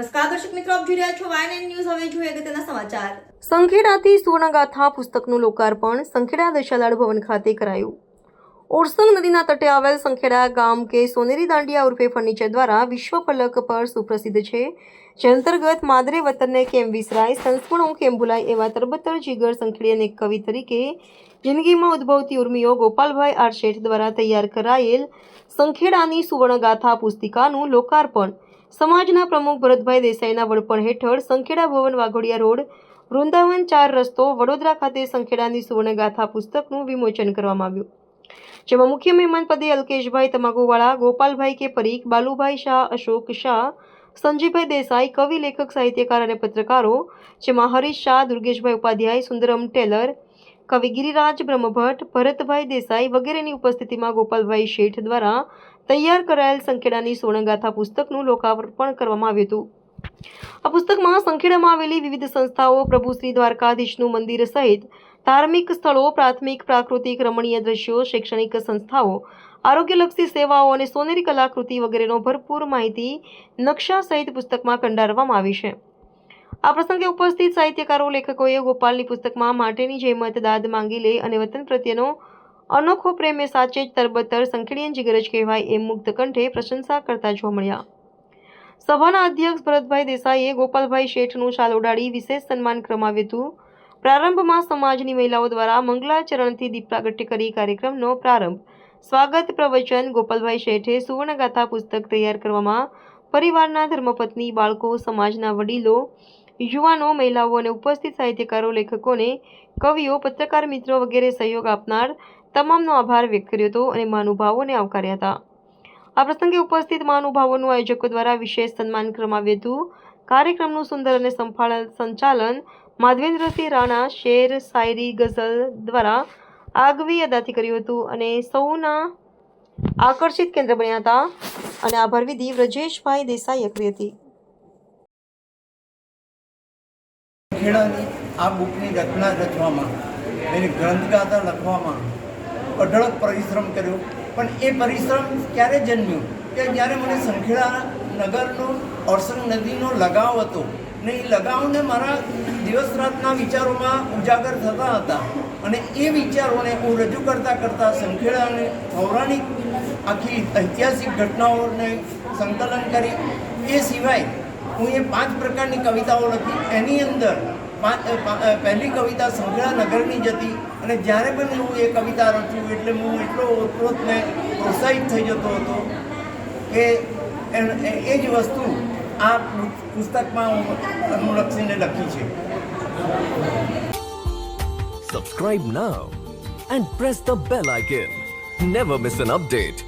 નમસ્કાર દર્શક મિત્રો, આપ જોઈ રહ્યા છો YNN ન્યૂઝ। હવે જોઈએ અગત્યના સમાચાર। સંખેડાથી સુવર્ણગાથા પુસ્તકનું લોકાર્પણ સંખેડા દશાલાડ ભવન ખાતે કરાયું। ઓરસંગ નદીના તટે આવેલ સંખેડા ગામ કે સોનેરી દાંડિયા ઉર્ફે ફર્નિચર દ્વારા વિશ્વ ફલક પર સુપ્રસિદ્ધ છે, જે અંતર્ગત માદરે વતનને કેમ વિસરાય, સંસ્મરણો કેમ ભૂલાય એવા તરબતર જીગર સંખેડીયાને એક કવિ તરીકે જિંદગીમાં ઉદ્ભવતી ઉર્મિઓ ગોપાલભાઈ આર શેઠ દ્વારા તૈયાર કરાયેલ સંખેડાની સુવર્ણગાથા પુસ્તિકાનું લોકાર્પણ સમાજના પ્રમુખ ભરતભાઈ દેસાઈના વડપણ હેઠળ સંખેડા ભવન, વાઘોડિયા રોડ, વૃંદાવન 4 રસ્તો, વડોદરા ખાતે સંખેડાની સુવર્ણગાથા પુસ્તકનું વિમોચન કરવામાં આવ્યું, જેમાં મુખ્ય મહેમાન પદે અલ્કેશભાઈ તમાકુવાળા, ગોપાલભાઈ કે પરીખ, બાલુભાઈ શાહ, અશોક શાહ, સંજીભાઈ દેસાઈ, કવિ, લેખક, સાહિત્યકાર અને પત્રકારો જેમાં હરીશ શાહ, દુર્ગેશભાઈ ઉપાધ્યાય, સુંદરમ ટેલર, કવિ ગિરિરાજ બ્રહ્મભટ્ટ, ભરતભાઈ દેસાઈ વગેરેની ઉપસ્થિતિમાં ગોપાલભાઈ શેઠ દ્વારા તૈયાર કરાયેલ સંખેડાની સુવર્ણગાથા પુસ્તકનું લોકાર્પણ કરવામાં આવ્યું હતું। આ પુસ્તકમાં સંખેડામાં આવેલી વિવિધ સંસ્થાઓ, પ્રભુ શ્રી દ્વારકાધીશનું મંદિર સહિત ધાર્મિક સ્થળો, પ્રાથમિક પ્રાકૃતિક રમણીય દ્રશ્યો, શૈક્ષણિક સંસ્થાઓ, આરોગ્યલક્ષી સેવાઓ અને સોનેરી કલાકૃતિ વગેરેનો ભરપૂર માહિતી નકશા સહિત પુસ્તકમાં કંડારવામાં આવી છે। આ પ્રસંગે ઉપસ્થિત સાહિત્યકારો, લેખકોએ ગોપાલની પુસ્તકમાં માટેની જહેમત દાદ માંગી લે અને વતન પ્રત્યેનો અનોખો પ્રેમ એ સાચે જ તરબતર સંખેડીયન જીગરજ કહેવાય એમ મુક્ત કંઠે પ્રશંસા કરતા જોવા મળ્યા। સભાના અધ્યક્ષ ભરતભાઈ દેસાઈએ ગોપાલભાઈ શેઠનું શાલ ઓઢાડી વિશેષ સન્માન કરવામાં હતું। પ્રારંભમાં સમાજની મહિલાઓ દ્વારા મંગલાચરણથી દીપ પ્રાગટ્ય કરી કાર્યક્રમનો પ્રારંભ। સ્વાગત પ્રવચન ગોપાલભાઈ શેઠે સુવર્ણગાથા પુસ્તક તૈયાર કરવામાં પરિવારના ધર્મપત્ની, બાળકો, સમાજના વડીલો, યુવાનો, મહિલાઓ અને ઉપસ્થિત સાહિત્યકારો, લેખકોને, કવિઓ, પત્રકાર મિત્રો વગેરે સહયોગ આપનાર તમામનો આભાર વ્યક્ત કર્યો હતો અને મહાનુભાવોને આવકાર્યા હતા। આ પ્રસંગે ઉપસ્થિત મહાનુભાવોનું આયોજકો દ્વારા વિશેષ સન્માન કરવામાં આવ્યું હતું। કાર્યક્રમનું સુંદર અને સંચાલન માધવેન્દ્રસિંહ રાણા શેર, શાયરી, ગઝલ દ્વારા આગવી અદાથી કર્યું હતું અને સૌના આકર્ષિત કેન્દ્ર બન્યા હતા અને આભાર વિધિ વ્રજેશભાઈ દેસાઈએ કરી હતી। સંખેડાની આ બુકની રચના રચવામાં, એની ગ્રંથગાથા લખવામાં અઢળક પરિશ્રમ કર્યો, પણ એ પરિશ્રમ ક્યારે જન્મ્યો કે જ્યારે મને સંખેડા નગરનો, ઓરસંગ નદીનો લગાવ હતો ને એ લગાવને મારા દિવસ રાતના વિચારોમાં ઉજાગર થતા હતા અને એ વિચારોને હું રજૂ કરતાં સંખેડાને પૌરાણિક આખી ઐતિહાસિક ઘટનાઓને સંકલન કરી, એ સિવાય હું એ 5 પ્રકારની કવિતાઓ લખી। એની અંદર પહેલી કવિતા સંખેડા નગરની જ હતી અને જ્યારે પણ હું એ કવિતા રચું એટલે હું એટલો ઓતપ્રોતને પ્રોત્સાહિત થઈ જતો હતો કે એ જ વસ્તુ આ પુસ્તકમાં હું અનુલક્ષીને લખી છે। Subscribe now and press the bell icon. Never miss an update.